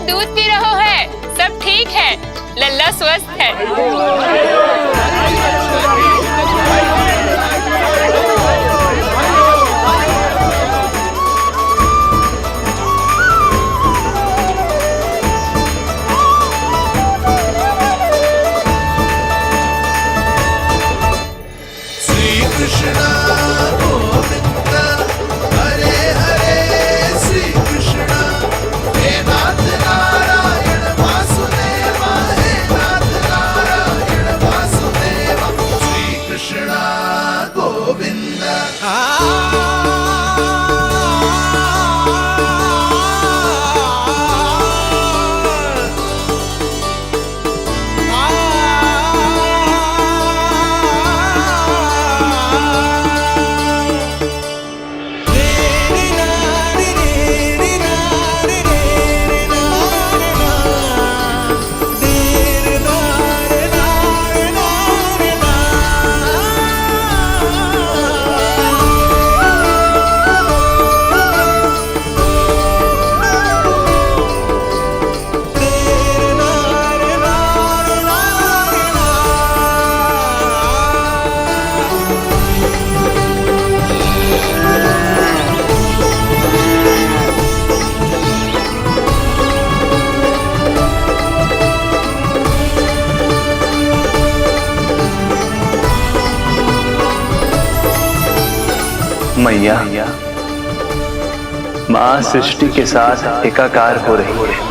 दूध पी रहो है, सब ठीक है, लल्ला स्वस्थ है। मैया, माँ सृष्टि के साथ एकाकार हो रही है।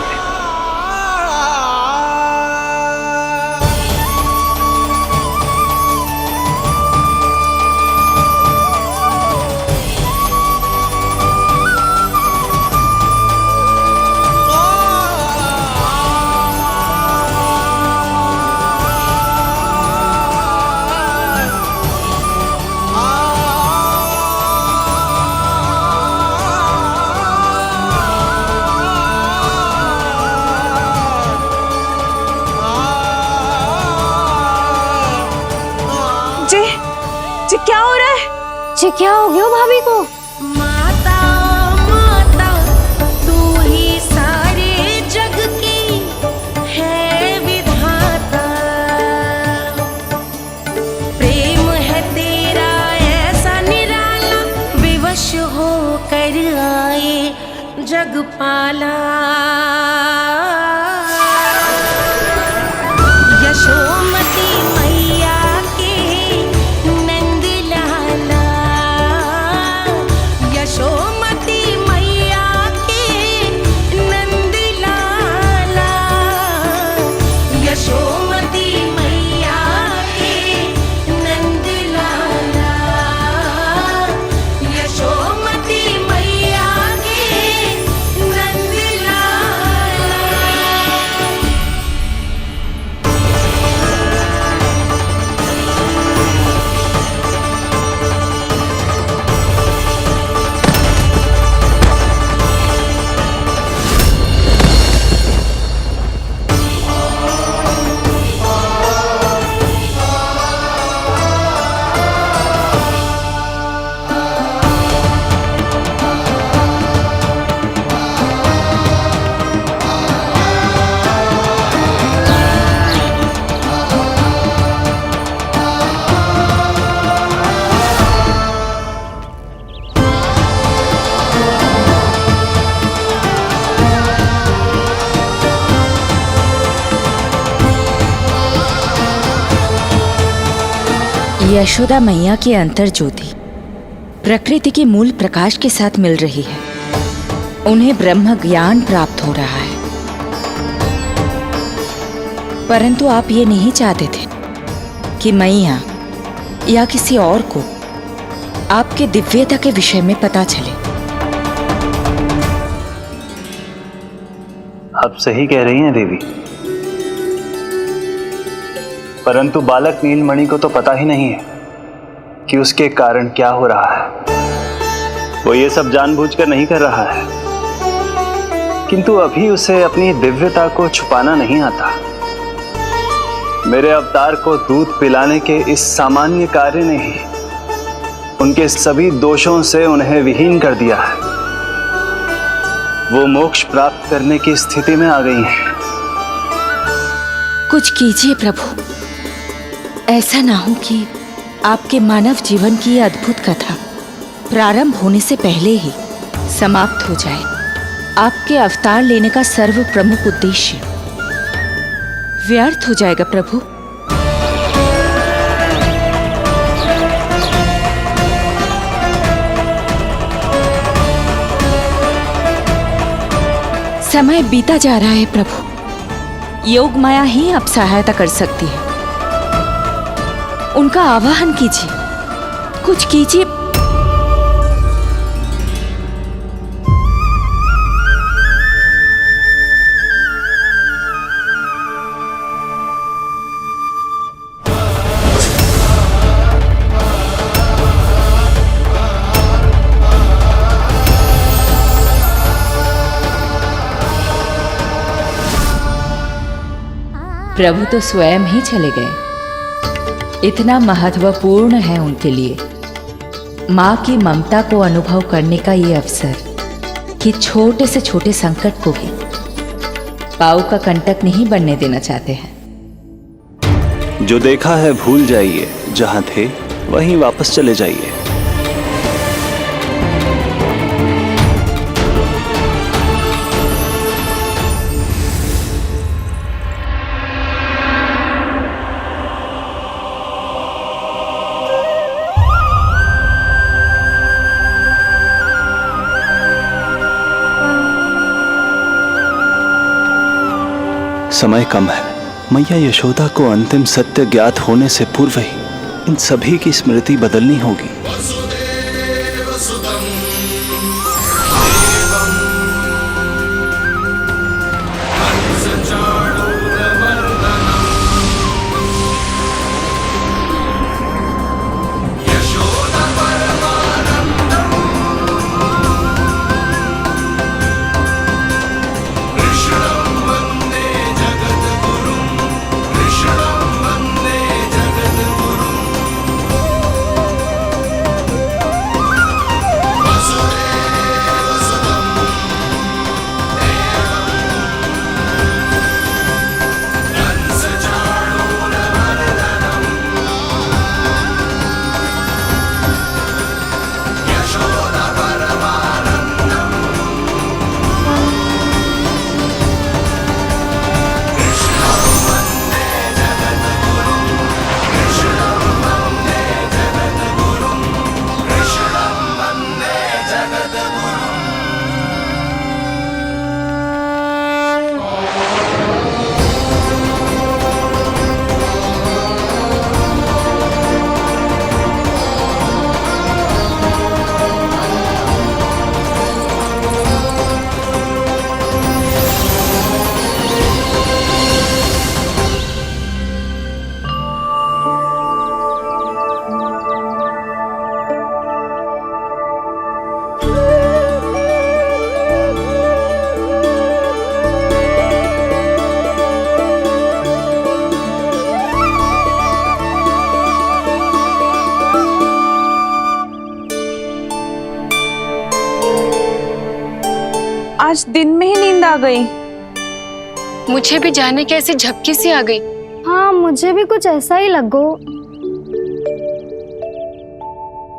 क्या हो रहा है? जी क्या हो गया भाभी को? माता माता तू ही सारे जग की है विधाता, प्रेम है तेरा ऐसा निराला, विवश हो कर आए जग पाला। यशोमती मैया यशोदा मैया की अंतर ज्योति प्रकृति के मूल प्रकाश के साथ मिल रही है। उन्हें ब्रह्म ज्ञान प्राप्त हो रहा है, परंतु आप ये नहीं चाहते थे कि मैया या किसी और को आपके दिव्यता के विषय में पता चले। आप सही कह रही हैं देवी, परंतु बालक नीलमणि को तो पता ही नहीं है कि उसके कारण क्या हो रहा है। वो ये सब जानबूझकर नहीं कर रहा है, किंतु अभी उसे अपनी दिव्यता को छुपाना नहीं आता। मेरे अवतार को दूध पिलाने के इस सामान्य कार्य ने ही उनके सभी दोषों से उन्हें विहीन कर दिया है। वो मोक्ष प्राप्त करने की स्थिति में आ गई हैं। कुछ कीजिए प्रभु, ऐसा ना हो कि आपके मानव जीवन की ये अद्भुत कथा प्रारंभ होने से पहले ही समाप्त हो जाए। आपके अवतार लेने का सर्व प्रमुख उद्देश्य व्यर्थ हो जाएगा प्रभु। समय बीता जा रहा है प्रभु, योग माया ही अब सहायता कर सकती है। उनका आवाहन कीजिए, कुछ कीजिए। प्रभु तो स्वयं ही चले गए। इतना महत्वपूर्ण है उनके लिए माँ की ममता को अनुभव करने का ये अवसर कि छोटे से छोटे संकट को भी पाँव का कंटक नहीं बनने देना चाहते हैं। जो देखा है भूल जाइए, जहां थे वहीं वापस चले जाइए। समय कम है। मैया यशोदा को अंतिम सत्य ज्ञात होने से पूर्व ही इन सभी की स्मृति बदलनी होगी। आज दिन में ही नींद आ गई। मुझे भी जाने की ऐसी झपकी सी आ गई। हाँ, मुझे भी कुछ ऐसा ही लगो।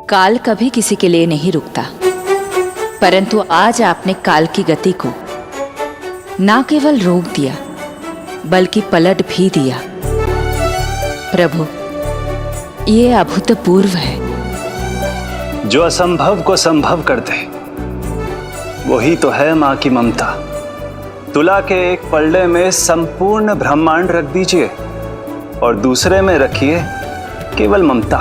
काल कभी किसी के लिए नहीं रुकता, परंतु आज आपने काल की गति को ना केवल रोक दिया बल्कि पलट भी दिया। प्रभु, ये अभूतपूर्व है। जो असंभव को संभव कर दे वही तो है माँ की ममता। तुला के एक पलड़े में संपूर्ण ब्रह्मांड रख दीजिए और दूसरे में रखिए केवल ममता,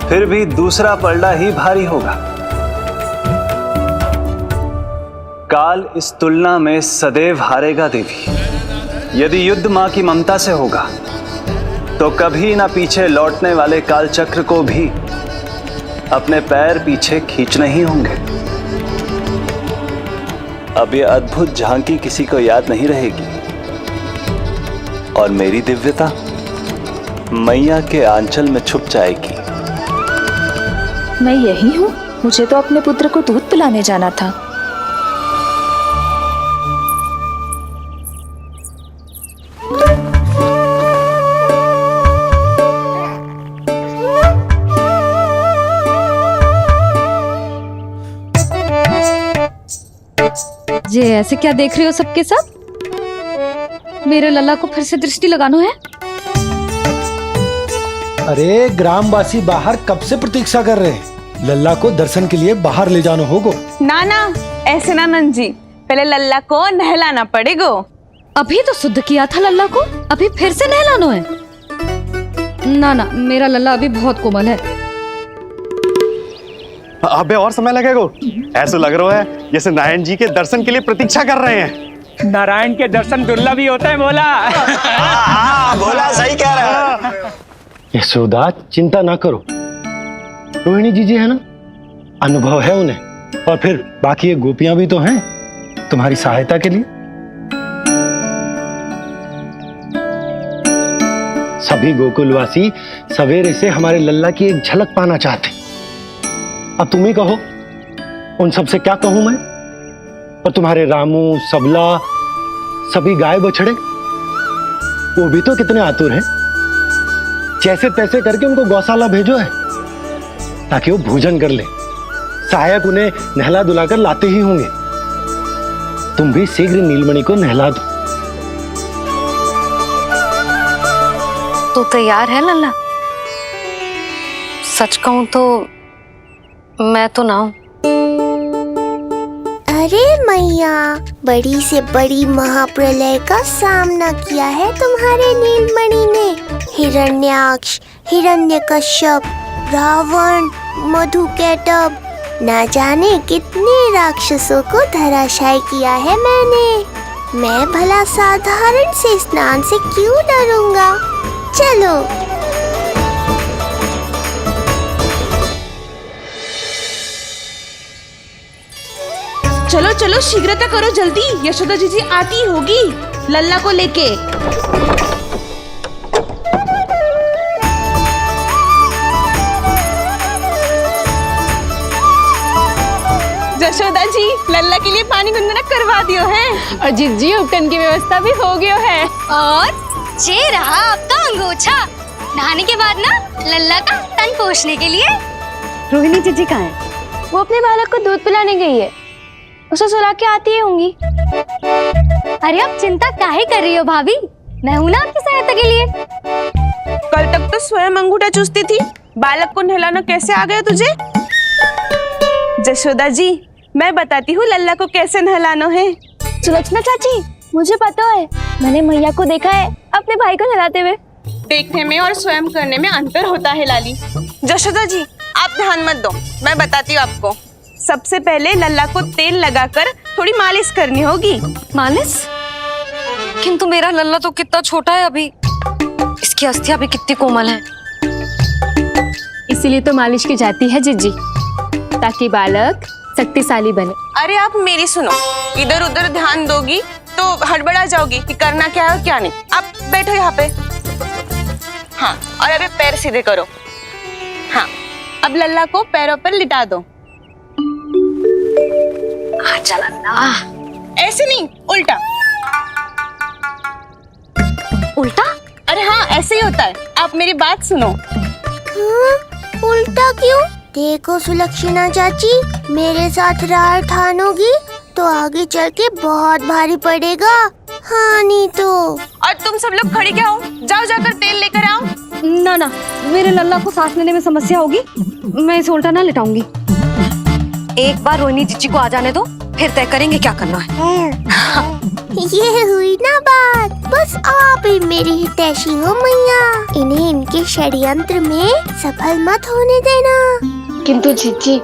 फिर भी दूसरा पलड़ा ही भारी होगा। काल इस तुलना में सदैव हारेगा देवी। यदि युद्ध माँ की ममता से होगा तो कभी ना पीछे लौटने वाले काल चक्र को भी अपने पैर पीछे खींचने ही होंगे। अब ये अद्भुत झांकी किसी को याद नहीं रहेगी और मेरी दिव्यता मैया के आंचल में छुप जाएगी। मैं यही हूँ। मुझे तो अपने पुत्र को दूध पिलाने जाना था। ये ऐसे क्या देख रहे हो सबके सब? मेरे लल्ला को फिर से दृष्टि लगाना है? अरे ग्रामवासी बाहर कब से प्रतीक्षा कर रहे हैं, लल्ला को दर्शन के लिए बाहर ले जाना होगा। ना ना, ऐसे ना नंद जी, पहले लल्ला को नहलाना पड़ेगा। अभी तो शुद्ध किया था लल्ला को, अभी फिर से नहलाना है? ना ना, मेरा लल्ला अभी बहुत कोमल है। अबे और समय लगेगा। ऐसा लग रहा है जैसे नारायण जी के दर्शन के लिए प्रतीक्षा कर रहे हैं। नारायण के दर्शन दुर्लभ ही होते हैं बोला। बोला सही कह रहा है। यशोदा चिंता ना करो, रोहिणी जी है ना, अनुभव है उन्हें, और फिर बाकी ये गोपियां भी तो हैं तुम्हारी सहायता के लिए। सभी गोकुलवासी सवेरे से हमारे लल्ला की एक झलक पाना चाहते। अब तुम ही कहो, उन सब से क्या कहूं मैं? और तुम्हारे रामू, सबला, सभी गाय बछड़े, वो भी तो कितने आतुर हैं। जैसे तैसे करके उनको गौशाला भेजो है ताकि वो भोजन कर ले। सहायक उन्हें नहला धुलाकर लाते ही होंगे। तुम भी शीघ्र नीलमणि को नहला दो। तो तैयार है लल्ला? सच कहूं तो मैं तो ना हूं। अरे मैया, बड़ी से बड़ी महाप्रलय का सामना किया है तुम्हारे नीलमणि ने। हिरण्याक्ष, हिरण्यकश्यप, रावण, मधुकैटभ, ना जाने कितने राक्षसों को धराशायी किया है मैंने। मैं भला साधारण से स्नान से क्यों डरूंगा? चलो। चलो चलो, शीघ्रता करो जल्दी, यशोदा जी आती होगी लल्ला को लेके। यशोदा जी, लल्ला के लिए पानी गुनगुना करवा दियो है, और जिज्जी उपटन की व्यवस्था भी हो गयो है। और ये रहा आपका अंगोछा, नहाने के बाद ना लल्ला का तन पोंछने के लिए। रोहिणी जीजी कहाँ है? वो अपने बालक को दूध पिलाने गई है, उसे सुला के आती ही होंगी। अरे आप चिंता काहे कर रही हो भाभी, मैं हूं ना आपकी सहायता के लिए। कल तक तो स्वयं अंगूठा चूसती थी, बालक को नहलाना कैसे आ गया तुझे? यशोदा जी, मैं बताती हूँ लल्ला को कैसे नहलाना है। सुलक्षणा चाची, मुझे पता है, मैंने मैया को देखा है अपने भाई को नहलाते हुए। देखने में और स्वयं करने में अंतर होता है लाली। यशोदा जी, आप ध्यान मत दो, मैं बताती हूँ आपको। सबसे पहले लल्ला को तेल लगाकर थोड़ी मालिश करनी होगी। मालिश? किंतु मेरा लल्ला तो कितना छोटा है अभी, इसकी अस्थियां भी कितनी कोमल है। इसीलिए तो मालिश की जाती है जिज्जी, ताकि बालक शक्तिशाली बने। अरे आप मेरी सुनो, इधर उधर ध्यान दोगी तो हड़बड़ा जाओगी कि करना क्या है और क्या नहीं। आप बैठो यहाँ पे। हाँ, और अभी पैर सीधे करो। हाँ, अब लल्ला को पैरों पर लिटा दो। ऐसे नहीं, उल्टा। उल्टा? अरे हाँ, ऐसे ही होता है। आप मेरी बात सुनो। हाँ, उल्टा क्यों? देखो सुलक्षणा चाची, मेरे साथ राह ठानोगी तो आगे चल के बहुत भारी पड़ेगा। हाँ नहीं तो। और तुम सब लोग खड़े क्या हो? जाओ जाकर तेल लेकर आओ। ना ना, मेरे लल्ला को सांस लेने में समस्या होगी, मैं इसे उल्टा ना लिटाऊंगी। एक बार रोहिणी जीजी को आ जाने दो, फिर तय करेंगे क्या करना है। ये हुई ना बात, बस आप ही मेरी हितैषी हो मैया। इन्हें इनके षड्यंत्र में सफल मत होने देना। किंतु जीजी,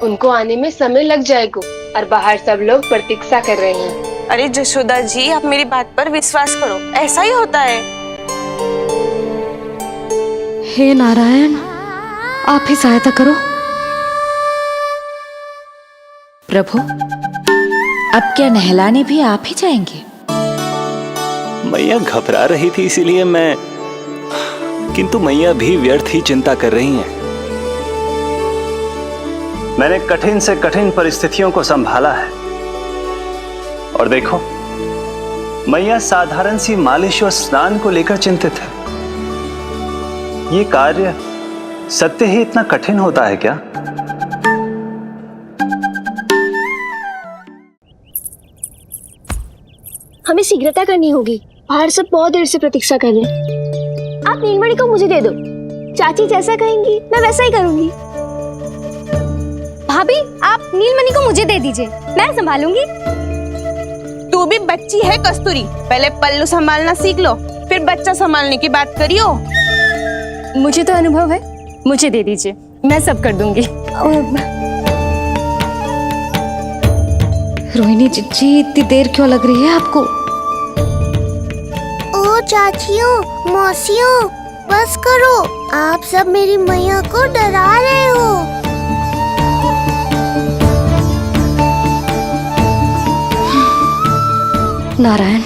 उनको आने में समय लग जाएगा और बाहर सब लोग प्रतीक्षा कर रहे हैं। अरे यशोदा जी, आप मेरी बात पर विश्वास करो, ऐसा ही होता है। हे नारायण, आप ही सहायता करो। प्रभु, अब क्या नहलाने भी आप ही जाएंगे? मैया घबरा रही थी इसीलिए मैं, किंतु मैया भी व्यर्थ ही चिंता कर रही हैं। मैंने कठिन से कठिन परिस्थितियों को संभाला है और देखो, मैया साधारण सी मालिश और स्नान को लेकर चिंतित है। ये कार्य सत्य ही इतना कठिन होता है क्या? हमें शीघ्रता करनी होगी। बाहर सब बहुत देर से प्रतीक्षा कर रहे हैं। आप नीलमणि को मुझे दे दो। चाची जैसा कहेंगी मैं वैसा ही करूंगी। भाभी आप नीलमणि को मुझे दे दीजिए, मैं संभालूंगी। तू भी बच्ची है कस्तूरी, पहले पल्लू संभालना सीख लो, फिर बच्चा संभालने की बात करियो। मुझे तो अनुभव है, मुझे दे दीजिए, मैं सब कर दूंगी। रोहिणी जी इतनी देर क्यों लग रही है आपको? ओ चाचियों, मौसियों, बस करो। आप सब मेरी मैया को डरा रहे हो। नारायण,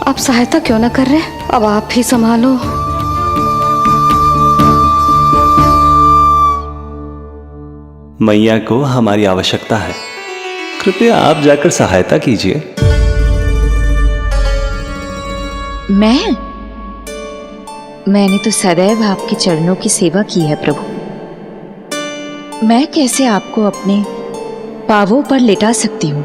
आप सहायता क्यों ना कर रहे? अब आप ही संभालो। मैया को हमारी आवश्यकता है, कृपया आप जाकर सहायता कीजिए। मैंने तो सदैव आपके चरणों की सेवा की है प्रभु। मैं कैसे आपको अपने पांवों पर लिटा सकती हूँ?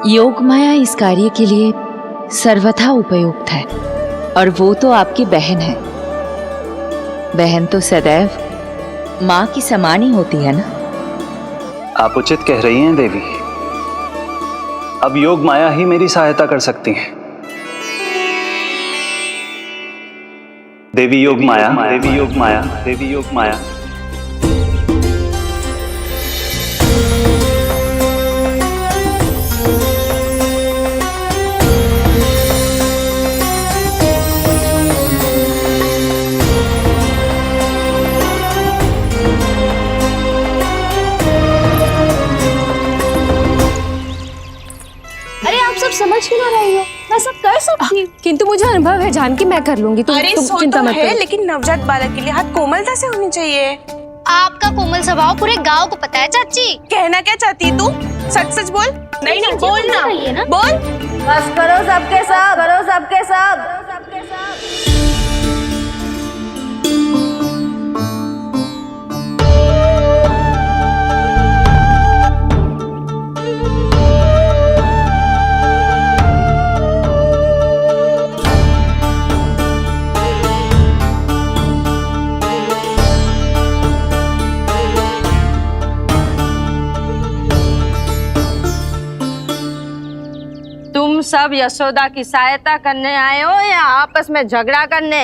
योग माया इस कार्य के लिए सर्वथा उपयुक्त है, और वो तो आपकी बहन है। बहन तो सदैव माँ की समान ही होती है ना। आप उचित कह रही हैं देवी। अब योग माया ही मेरी सहायता कर सकती हैं। देवी योग माया, देवी योग माया, देवी योग माया। अरे आप सब समझ क्यों ना रही हो? मैं सब कर सकती हूँ। किंतु मुझे अनुभव है जानकी, मैं कर लूंगी। तुम सो चिंता तो मत है, करो। लेकिन नवजात बालक के लिए हाथ कोमलता से होनी चाहिए। आपका कोमल स्वभाव पूरे गांव को पता है चाची। कहना क्या चाहती है तू? सच सच बोल। नहीं नहीं बोल ना, बोल। बस करो सबके सब, करो सबके सब। तुम सब यशोदा की सहायता करने आए हो या आपस में झगड़ा करने?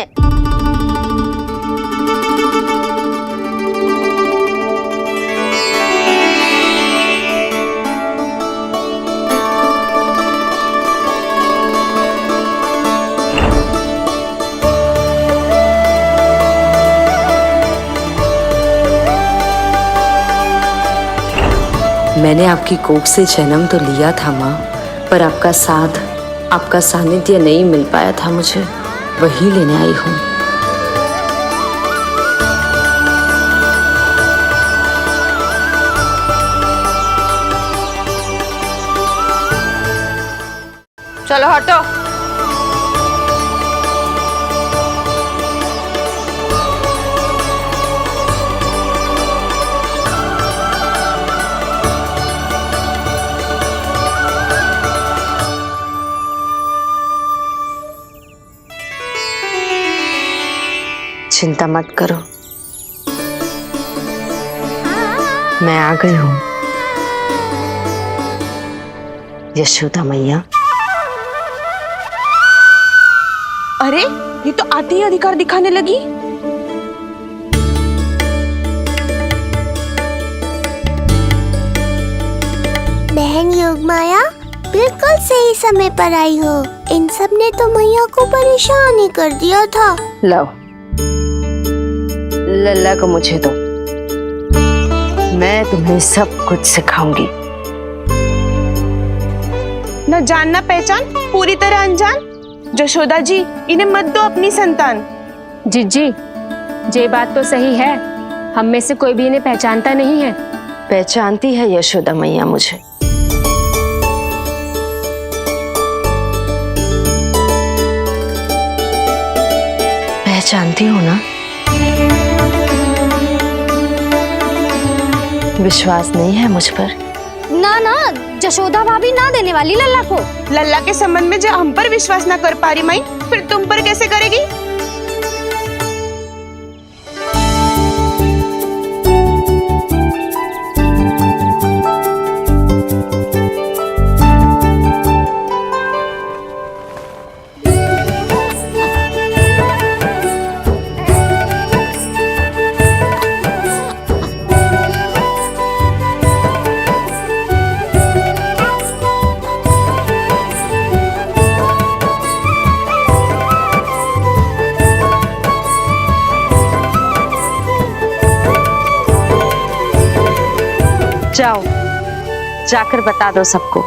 मैंने आपकी कोख से जन्म तो लिया था माँ, पर आपका साथ, आपका सानिध्य नहीं मिल पाया था मुझे, वही लेने आई हूँ। चलो हटो। चिंता मत करो, मैं आ गई हूँ। यशोदा मैया। अरे ये तो आते ही अधिकार दिखाने लगी। बहन योगमाया, बिल्कुल सही समय पर आई हो। इन सब ने तो मैया को परेशान ही कर दिया था। लो, लल्ला को मुझे दो, मैं तुम्हें सब कुछ सिखाऊंगी। न जान न पहचान, पूरी तरह अनजान। यशोदा जी, इन्हें मत दो अपनी संतान। जीजी, ये बात तो सही है, हम में से कोई भी इन्हें पहचानता नहीं है। पहचानती है यशोदा मैया मुझे। पहचानती हो ना? विश्वास नहीं है मुझ पर? ना ना ना, जशोदा भाभी ना देने वाली लल्ला को। लल्ला के संबंध में जो हम पर विश्वास ना कर पा रही माई, फिर तुम पर कैसे करेगी? जाओ, जाकर बता दो सबको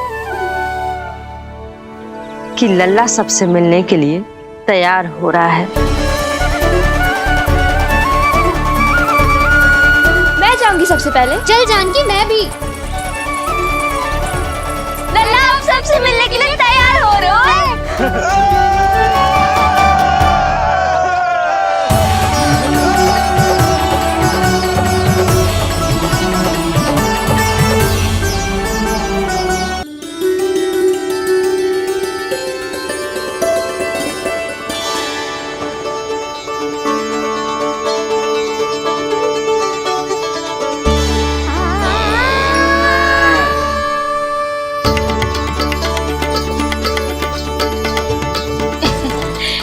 कि लल्ला सबसे मिलने के लिए तैयार हो रहा है। मैं जाऊंगी सबसे पहले। चल जानकी, मैं भी। लल्ला आप सबसे मिलने के लिए तैयार हो रहे हो?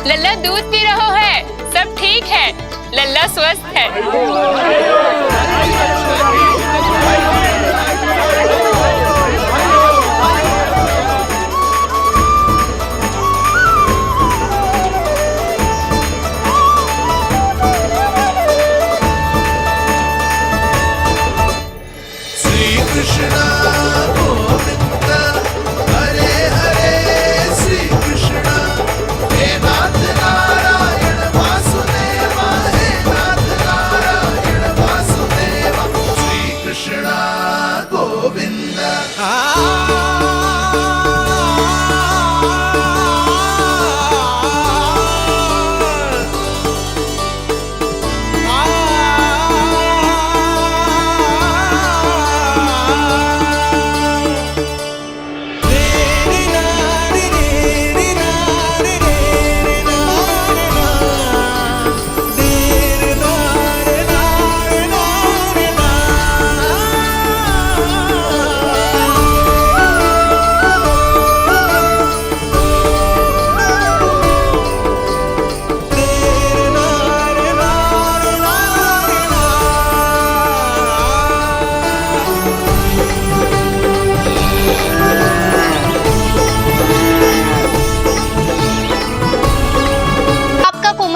लल्ला दूध पी रहा है, सब ठीक है, लल्ला स्वस्थ है। श्री कृष्ण गोविंद हरे हरे, श्री कृष्ण हे नाथ नारायण वासुदेव, हे नाथ नारायण वासुदेव, श्री कृष्ण गोविंद।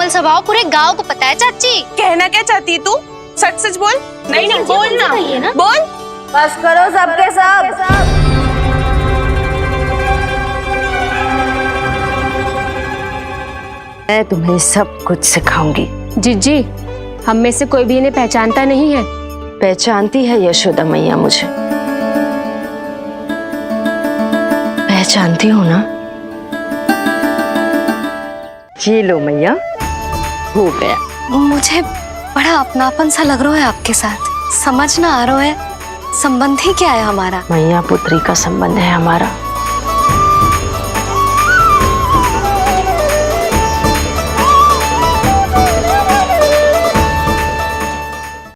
स्वभाव पूरे गांव को पता है चाची। कहना क्या चाहती तू? सच सच बोल। नहीं नहीं बोल ना, बोल। बस करो सबके सब। मैं तुम्हें सब कुछ सिखाऊंगी। जिज्जी, हम में से कोई भी इन्हें पहचानता नहीं है। पहचानती है यशोदा मैया मुझे, पहचानती हो ना? ये लो मैया, हो गया। मुझे बड़ा अपनापन सा लग रहा है आपके साथ। समझ ना आ रहा है संबंध ही क्या है हमारा। मैया पुत्री का संबंध है हमारा।